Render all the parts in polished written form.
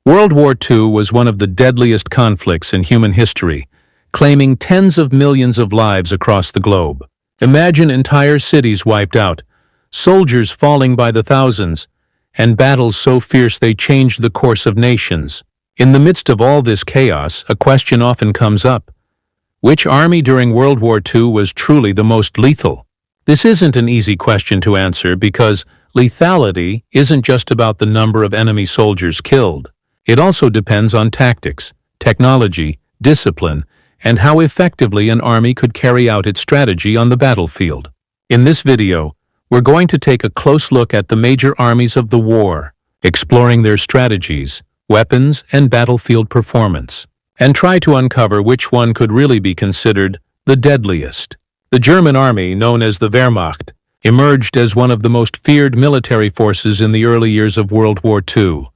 World War II was one of the deadliest conflicts in human history, claiming tens of millions of lives across the globe. Imagine entire cities wiped out, soldiers falling by the thousands, and battles so fierce they changed the course of nations. In the midst of all this chaos, a question often comes up. Which army during World War II was truly the most lethal? This isn't an easy question to answer because lethality isn't just about the number of enemy soldiers killed. It also depends on tactics, technology, discipline, and how effectively an army could carry out its strategy on the battlefield. In this video, we're going to take a close look at the major armies of the war, exploring their strategies, weapons, and battlefield performance, and try to uncover which one could really be considered the deadliest. The German army, known as the Wehrmacht, emerged as one of the most feared military forces in the early years of World War II.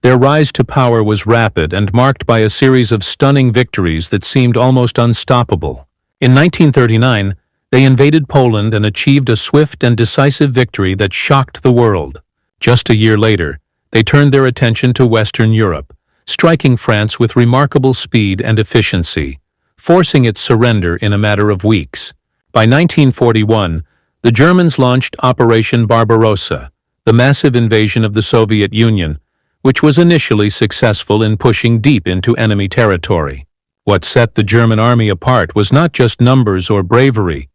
Their rise to power was rapid and marked by a series of stunning victories that seemed almost unstoppable. In 1939, they invaded Poland and achieved a swift and decisive victory that shocked the world. Just a year later, they turned their attention to Western Europe, striking France with remarkable speed and efficiency, forcing its surrender in a matter of weeks. By 1941, the Germans launched Operation Barbarossa, the massive invasion of the Soviet Union, which was initially successful in pushing deep into enemy territory. What set the German army apart was not just numbers or bravery,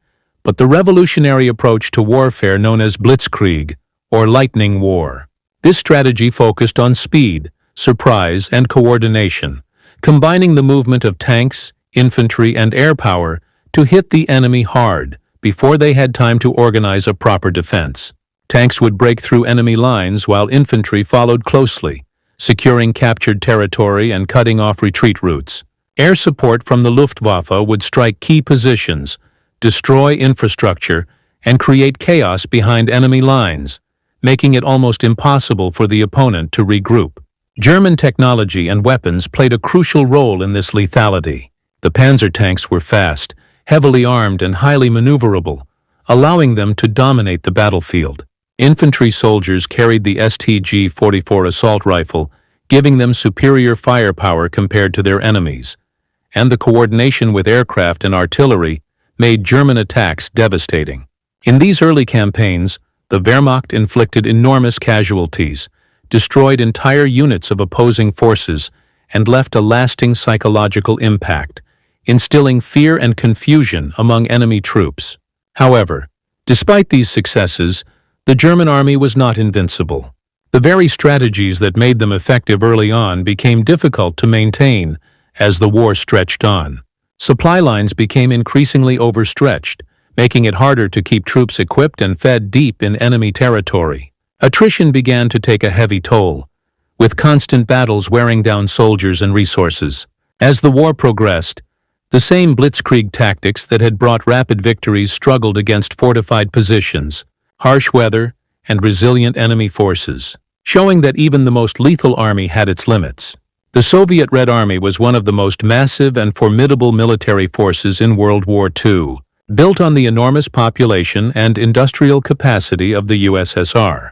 but the revolutionary approach to warfare known as Blitzkrieg, or lightning war. This strategy focused on speed, surprise, and coordination, combining the movement of tanks, infantry, and air power to hit the enemy hard before they had time to organize a proper defense. Tanks would break through enemy lines while infantry followed closely, securing captured territory and cutting off retreat routes. Air support from the Luftwaffe would strike key positions, destroy infrastructure, and create chaos behind enemy lines, making it almost impossible for the opponent to regroup. German technology and weapons played a crucial role in this lethality. The panzer tanks were fast, heavily armed, and highly maneuverable, allowing them to dominate the battlefield. Infantry soldiers carried the STG-44 assault rifle, giving them superior firepower compared to their enemies, and the coordination with aircraft and artillery made German attacks devastating. In these early campaigns, the Wehrmacht inflicted enormous casualties, destroyed entire units of opposing forces, and left a lasting psychological impact, instilling fear and confusion among enemy troops. However, despite these successes, the German army was not invincible. The very strategies that made them effective early on became difficult to maintain as the war stretched on. Supply lines became increasingly overstretched, making it harder to keep troops equipped and fed deep in enemy territory. Attrition began to take a heavy toll, with constant battles wearing down soldiers and resources. As the war progressed, the same blitzkrieg tactics that had brought rapid victories struggled against fortified positions, harsh weather, and resilient enemy forces, showing that even the most lethal army had its limits. The Soviet Red Army was one of the most massive and formidable military forces in World War II, built on the enormous population and industrial capacity of the USSR.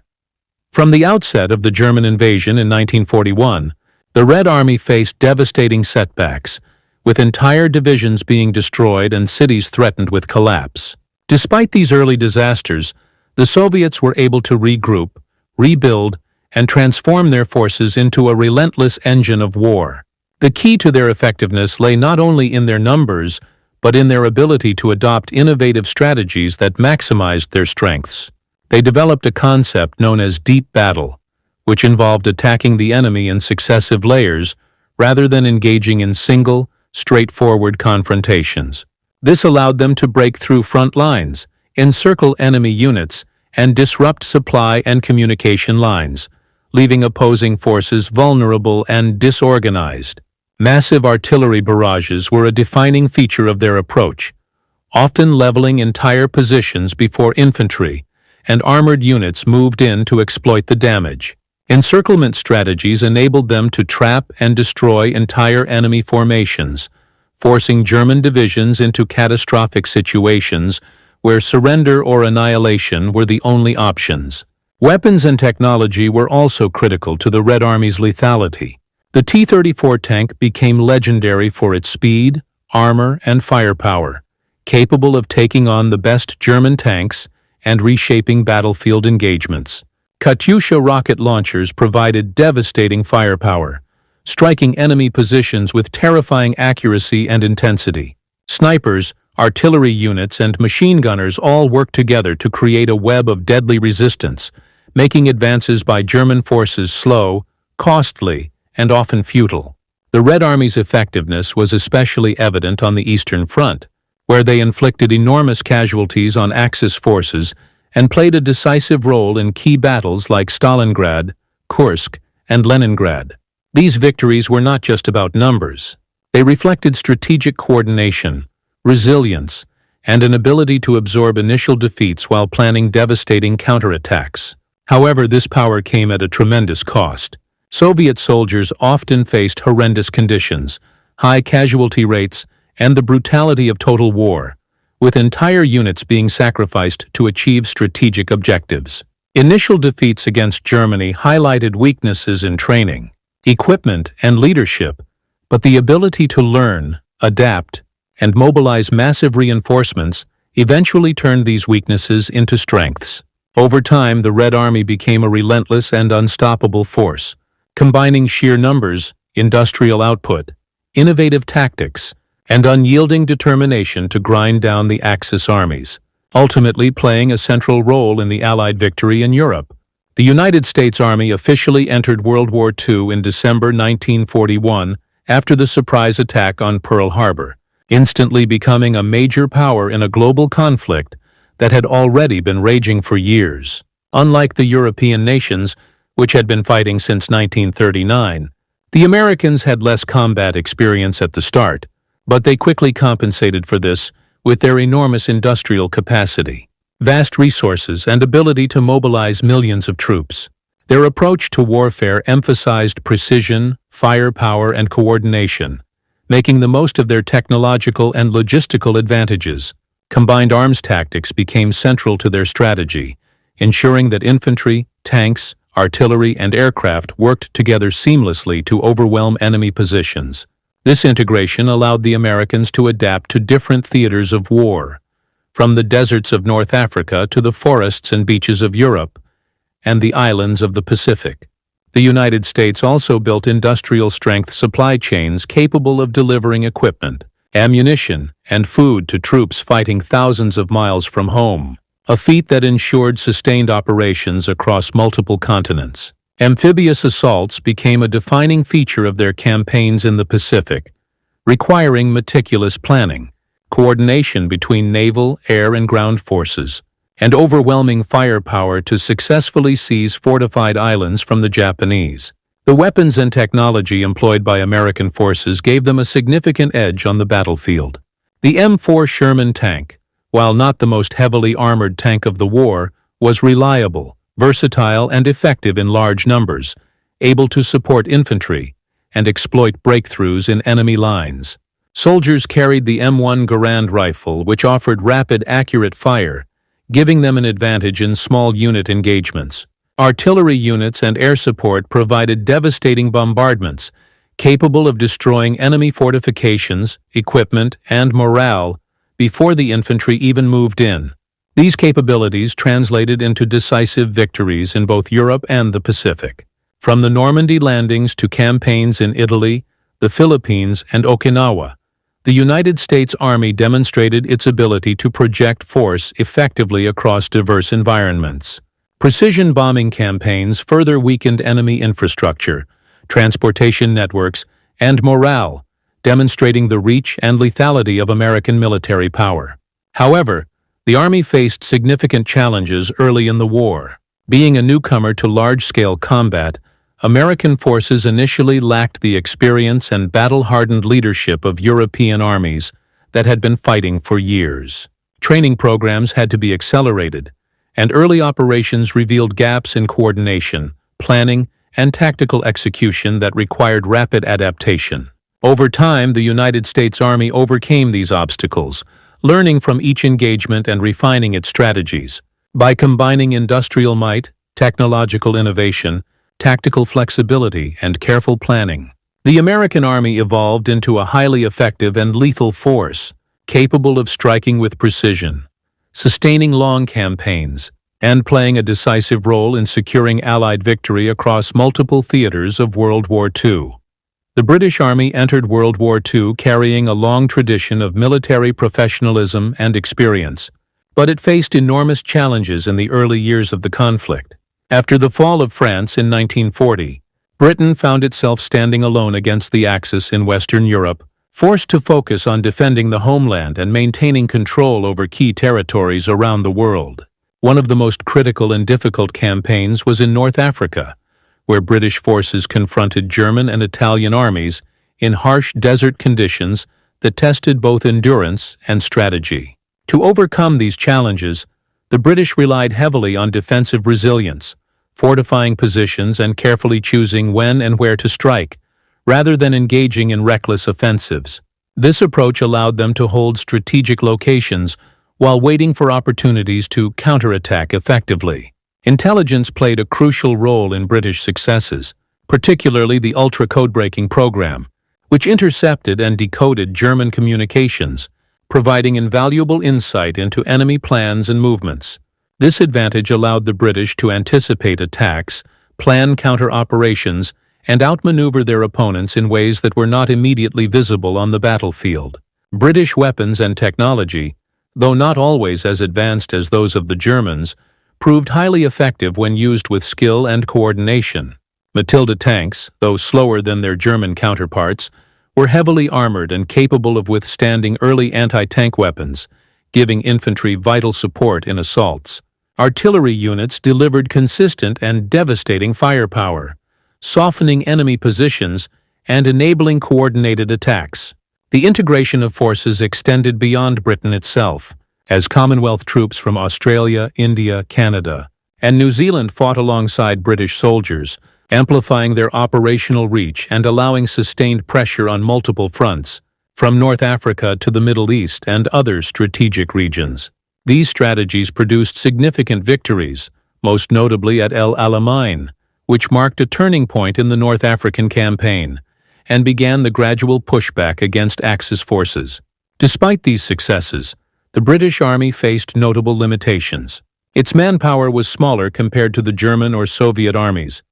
From the outset of the German invasion in 1941, the Red Army faced devastating setbacks, with entire divisions being destroyed and cities threatened with collapse. Despite these early disasters, the Soviets were able to regroup, rebuild, and transform their forces into a relentless engine of war. The key to their effectiveness lay not only in their numbers, but in their ability to adopt innovative strategies that maximized their strengths. They developed a concept known as deep battle, which involved attacking the enemy in successive layers rather than engaging in single, straightforward confrontations. This allowed them to break through front lines, encircle enemy units, and disrupt supply and communication lines, leaving opposing forces vulnerable and disorganized. Massive artillery barrages were a defining feature of their approach, often leveling entire positions before infantry and armored units moved in to exploit the damage. Encirclement strategies enabled them to trap and destroy entire enemy formations, forcing German divisions into catastrophic situations where surrender or annihilation were the only options. Weapons and technology were also critical to the Red Army's lethality. The T-34 tank became legendary for its speed, armor, and firepower, capable of taking on the best German tanks and reshaping battlefield engagements. Katyusha rocket launchers provided devastating firepower, striking enemy positions with terrifying accuracy and intensity. Snipers, artillery units, and machine gunners all worked together to create a web of deadly resistance, making advances by German forces slow, costly, and often futile. The Red Army's effectiveness was especially evident on the Eastern Front, where they inflicted enormous casualties on Axis forces and played a decisive role in key battles like Stalingrad, Kursk, and Leningrad. These victories were not just about numbers. They reflected strategic coordination, resilience, and an ability to absorb initial defeats while planning devastating counterattacks. However, this power came at a tremendous cost. Soviet soldiers often faced horrendous conditions, high casualty rates, and the brutality of total war, with entire units being sacrificed to achieve strategic objectives. Initial defeats against Germany highlighted weaknesses in training, equipment, and leadership, but the ability to learn, adapt, and mobilize massive reinforcements eventually turned these weaknesses into strengths. Over time, the Red Army became a relentless and unstoppable force, combining sheer numbers, industrial output, innovative tactics, and unyielding determination to grind down the Axis armies, ultimately playing a central role in the Allied victory in Europe. The United States Army officially entered World War II in December 1941 after the surprise attack on Pearl Harbor, instantly becoming a major power in a global conflict that had already been raging for years. Unlike the European nations, which had been fighting since 1939, the Americans had less combat experience at the start, but they quickly compensated for this with their enormous industrial capacity, vast resources, and ability to mobilize millions of troops. Their approach to warfare emphasized precision, firepower, and coordination, making the most of their technological and logistical advantages. Combined arms tactics became central to their strategy, ensuring that infantry, tanks, artillery, and aircraft worked together seamlessly to overwhelm enemy positions. This integration allowed the Americans to adapt to different theaters of war, from the deserts of North Africa to the forests and beaches of Europe and the islands of the Pacific. The United States also built industrial-strength supply chains capable of delivering equipment, ammunition, and food to troops fighting thousands of miles from home, a feat that ensured sustained operations across multiple continents. Amphibious assaults became a defining feature of their campaigns in the Pacific, requiring meticulous planning, coordination between naval, air, and ground forces, and overwhelming firepower to successfully seize fortified islands from the Japanese. The weapons and technology employed by American forces gave them a significant edge on the battlefield. The M4 Sherman tank, while not the most heavily armored tank of the war, was reliable, versatile, and effective in large numbers, able to support infantry and exploit breakthroughs in enemy lines. Soldiers carried the M1 Garand rifle, which offered rapid, accurate fire, giving them an advantage in small unit engagements. Artillery units and air support provided devastating bombardments, capable of destroying enemy fortifications, equipment, and morale before the infantry even moved in. These capabilities translated into decisive victories in both Europe and the Pacific. From the Normandy landings to campaigns in Italy, the Philippines, and Okinawa, the United States Army demonstrated its ability to project force effectively across diverse environments. Precision bombing campaigns further weakened enemy infrastructure, transportation networks, and morale, demonstrating the reach and lethality of American military power. However, the Army faced significant challenges early in the war. Being a newcomer to large-scale combat, American forces initially lacked the experience and battle-hardened leadership of European armies that had been fighting for years. Training programs had to be accelerated, and early operations revealed gaps in coordination, planning, and tactical execution that required rapid adaptation. Over time, the United States Army overcame these obstacles, learning from each engagement and refining its strategies. By combining industrial might, technological innovation, tactical flexibility, and careful planning, The American Army evolved into a highly effective and lethal force, capable of striking with precision, sustaining long campaigns, and playing a decisive role in securing Allied victory across multiple theaters of World War II. The British Army entered World War II carrying a long tradition of military professionalism and experience, but it faced enormous challenges in the early years of the conflict. After the fall of France in 1940, Britain found itself standing alone against the Axis in Western Europe, forced to focus on defending the homeland and maintaining control over key territories around the world. One of the most critical and difficult campaigns was in North Africa, where British forces confronted German and Italian armies in harsh desert conditions that tested both endurance and strategy. To overcome these challenges, the British relied heavily on defensive resilience, fortifying positions and carefully choosing when and where to strike, rather than engaging in reckless offensives. This approach allowed them to hold strategic locations while waiting for opportunities to counterattack effectively. Intelligence played a crucial role in British successes, particularly the Ultra Codebreaking program, which intercepted and decoded German communications, providing invaluable insight into enemy plans and movements. This advantage allowed the British to anticipate attacks, plan counter-operations, and outmaneuver their opponents in ways that were not immediately visible on the battlefield. British weapons and technology, though not always as advanced as those of the Germans, proved highly effective when used with skill and coordination. Matilda tanks, though slower than their German counterparts, were heavily armored and capable of withstanding early anti-tank weapons, giving infantry vital support in assaults. Artillery units delivered consistent and devastating firepower, softening enemy positions and enabling coordinated attacks. The integration of forces extended beyond Britain itself, as Commonwealth troops from Australia, India, Canada, and New Zealand fought alongside British soldiers, amplifying their operational reach and allowing sustained pressure on multiple fronts, from North Africa to the Middle East and other strategic regions. These strategies produced significant victories, most notably at El Alamein, which marked a turning point in the North African campaign, and began the gradual pushback against Axis forces. Despite these successes, the British Army faced notable limitations. Its manpower was smaller compared to the German or Soviet armies,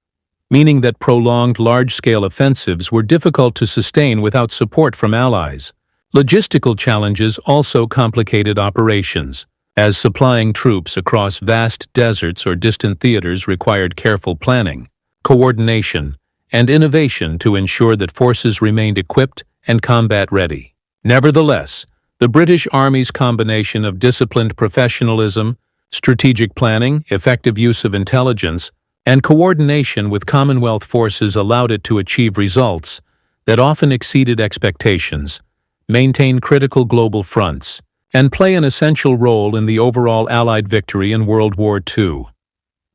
meaning that prolonged large-scale offensives were difficult to sustain without support from allies. Logistical challenges also complicated operations, as supplying troops across vast deserts or distant theaters required careful planning, coordination, and innovation to ensure that forces remained equipped and combat-ready. Nevertheless, the British Army's combination of disciplined professionalism, strategic planning, effective use of intelligence, and coordination with Commonwealth forces allowed it to achieve results that often exceeded expectations, maintain critical global fronts, and play an essential role in the overall Allied victory in World War II.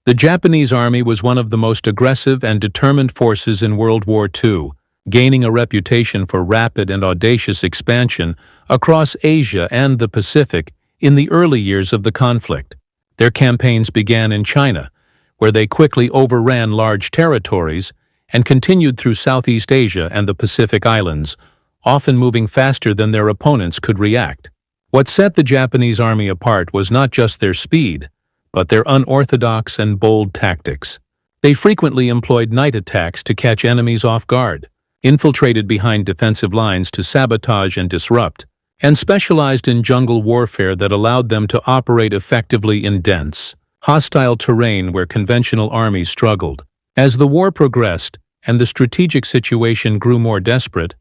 The Japanese Army was one of the most aggressive and determined forces in World War II, gaining a reputation for rapid and audacious expansion across Asia and the Pacific in the early years of the conflict. Their campaigns began in China, where they quickly overran large territories, and continued through Southeast Asia and the Pacific Islands, often moving faster than their opponents could react. What set the Japanese Army apart was not just their speed, but their unorthodox and bold tactics. They frequently employed night attacks to catch enemies off guard, infiltrated behind defensive lines to sabotage and disrupt, and specialized in jungle warfare that allowed them to operate effectively in dense, hostile terrain where conventional armies struggled. As the war progressed and the strategic situation grew more desperate,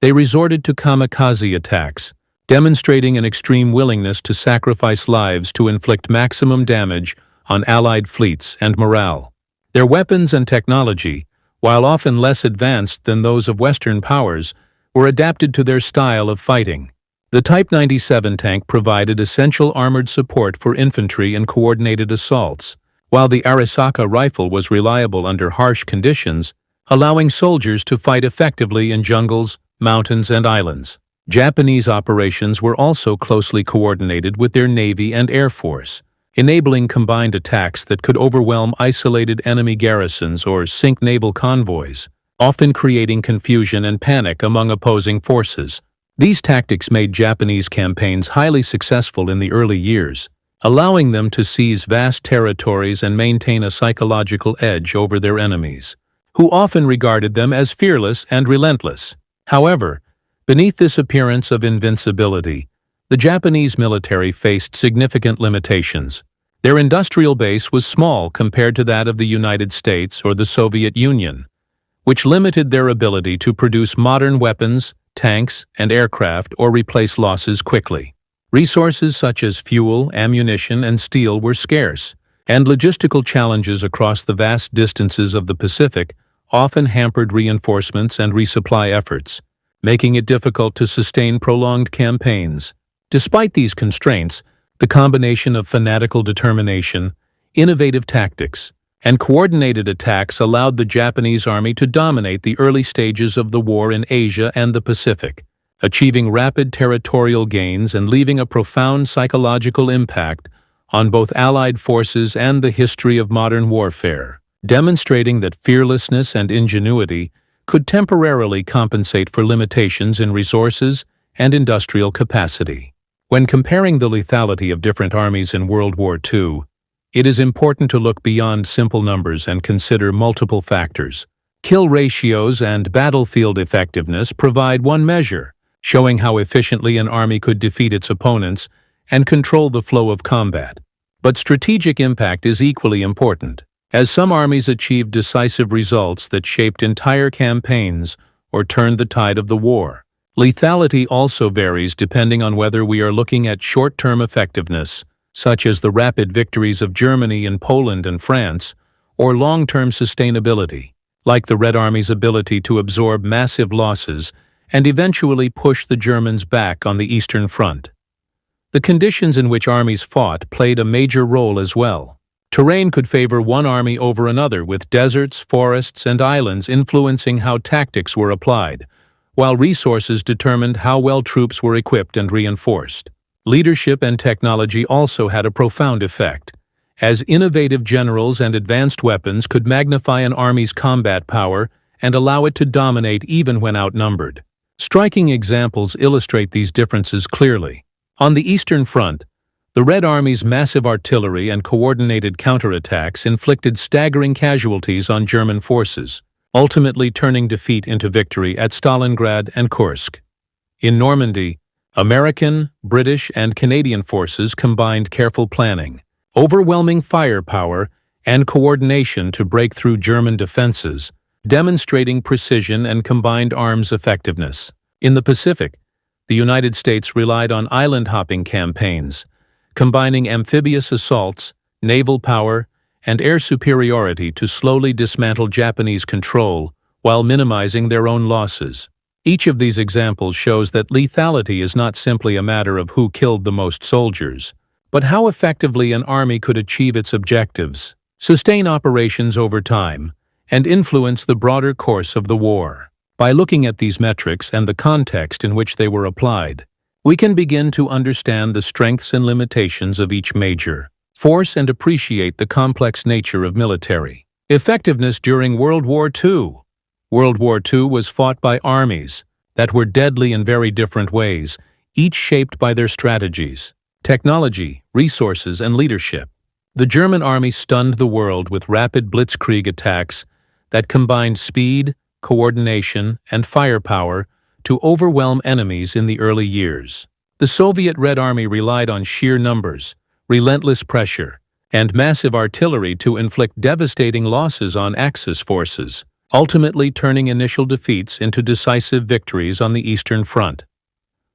they resorted to kamikaze attacks, demonstrating an extreme willingness to sacrifice lives to inflict maximum damage on Allied fleets and morale. Their weapons and technology, while often less advanced than those of Western powers, were adapted to their style of fighting. The Type 97 tank provided essential armored support for infantry and coordinated assaults, while the Arisaka rifle was reliable under harsh conditions, allowing soldiers to fight effectively in jungles, mountains, and islands. Japanese operations were also closely coordinated with their Navy and Air Force, enabling combined attacks that could overwhelm isolated enemy garrisons or sink naval convoys. often creating confusion and panic among opposing forces. These tactics made Japanese campaigns highly successful in the early years, allowing them to seize vast territories and maintain a psychological edge over their enemies, who often regarded them as fearless and relentless. However, beneath this appearance of invincibility, the Japanese military faced significant limitations. Their industrial base was small compared to that of the United States or the Soviet Union, which limited their ability to produce modern weapons, tanks, and aircraft or replace losses quickly. Resources such as fuel, ammunition, and steel were scarce, and logistical challenges across the vast distances of the Pacific often hampered reinforcements and resupply efforts, making it difficult to sustain prolonged campaigns. Despite these constraints, the combination of fanatical determination, innovative tactics, and coordinated attacks allowed the Japanese army to dominate the early stages of the war in Asia and the Pacific, achieving rapid territorial gains and leaving a profound psychological impact on both Allied forces and the history of modern warfare, demonstrating that fearlessness and ingenuity could temporarily compensate for limitations in resources and industrial capacity. When comparing the lethality of different armies in World War II, it is important to look beyond simple numbers and consider multiple factors. Kill ratios and battlefield effectiveness provide one measure, showing how efficiently an army could defeat its opponents and control the flow of combat. But strategic impact is equally important, as some armies achieved decisive results that shaped entire campaigns or turned the tide of the war. Lethality also varies depending on whether we are looking at short-term effectiveness, such as the rapid victories of Germany in Poland and France, or long-term sustainability, like the Red Army's ability to absorb massive losses and eventually push the Germans back on the Eastern Front. The conditions in which armies fought played a major role as well. Terrain could favor one army over another, with deserts, forests, and islands influencing how tactics were applied, while resources determined how well troops were equipped and reinforced. Leadership and technology also had a profound effect, as innovative generals and advanced weapons could magnify an army's combat power and allow it to dominate even when outnumbered. Striking examples illustrate these differences clearly. On the Eastern Front, the Red Army's massive artillery and coordinated counterattacks inflicted staggering casualties on German forces, ultimately turning defeat into victory at Stalingrad and Kursk. In Normandy, American, British, and Canadian forces combined careful planning, overwhelming firepower, and coordination to break through German defenses, demonstrating precision and combined arms effectiveness. In the Pacific, the United States relied on island-hopping campaigns, combining amphibious assaults, naval power, and air superiority to slowly dismantle Japanese control while minimizing their own losses. Each of these examples shows that lethality is not simply a matter of who killed the most soldiers, but how effectively an army could achieve its objectives, sustain operations over time, and influence the broader course of the war. By looking at these metrics and the context in which they were applied, we can begin to understand the strengths and limitations of each major force and appreciate the complex nature of military effectiveness during World War II. World War II was fought by armies that were deadly in very different ways, each shaped by their strategies, technology, resources, and leadership. The German army stunned the world with rapid Blitzkrieg attacks that combined speed, coordination, and firepower to overwhelm enemies in the early years. The Soviet Red Army relied on sheer numbers, relentless pressure, and massive artillery to inflict devastating losses on Axis forces, ultimately turning initial defeats into decisive victories on the Eastern Front.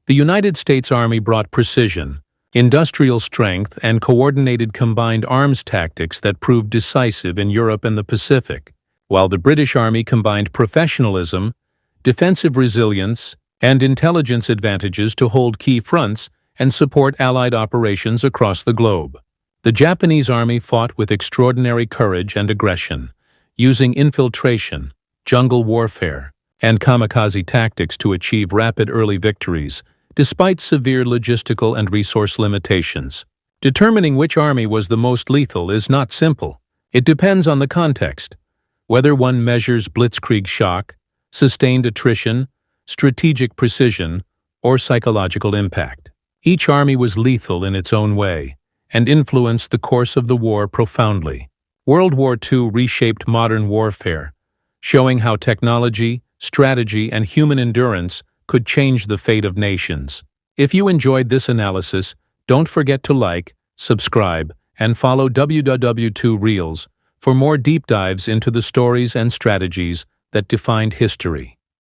The United States Army brought precision, industrial strength, and coordinated combined arms tactics that proved decisive in Europe and the Pacific, while the British Army combined professionalism, defensive resilience, and intelligence advantages to hold key fronts and support Allied operations across the globe. The Japanese Army fought with extraordinary courage and aggression, using infiltration, jungle warfare, and kamikaze tactics to achieve rapid early victories, despite severe logistical and resource limitations. Determining which army was the most lethal is not simple. It depends on the context. Whether one measures blitzkrieg shock, sustained attrition, strategic precision, or psychological impact. Each army was lethal in its own way, and influenced the course of the war profoundly. World War II reshaped modern warfare, showing how technology, strategy, and human endurance could change the fate of nations. If you enjoyed this analysis, don't forget to like, subscribe, and follow WW2 Reels for more deep dives into the stories and strategies that defined history.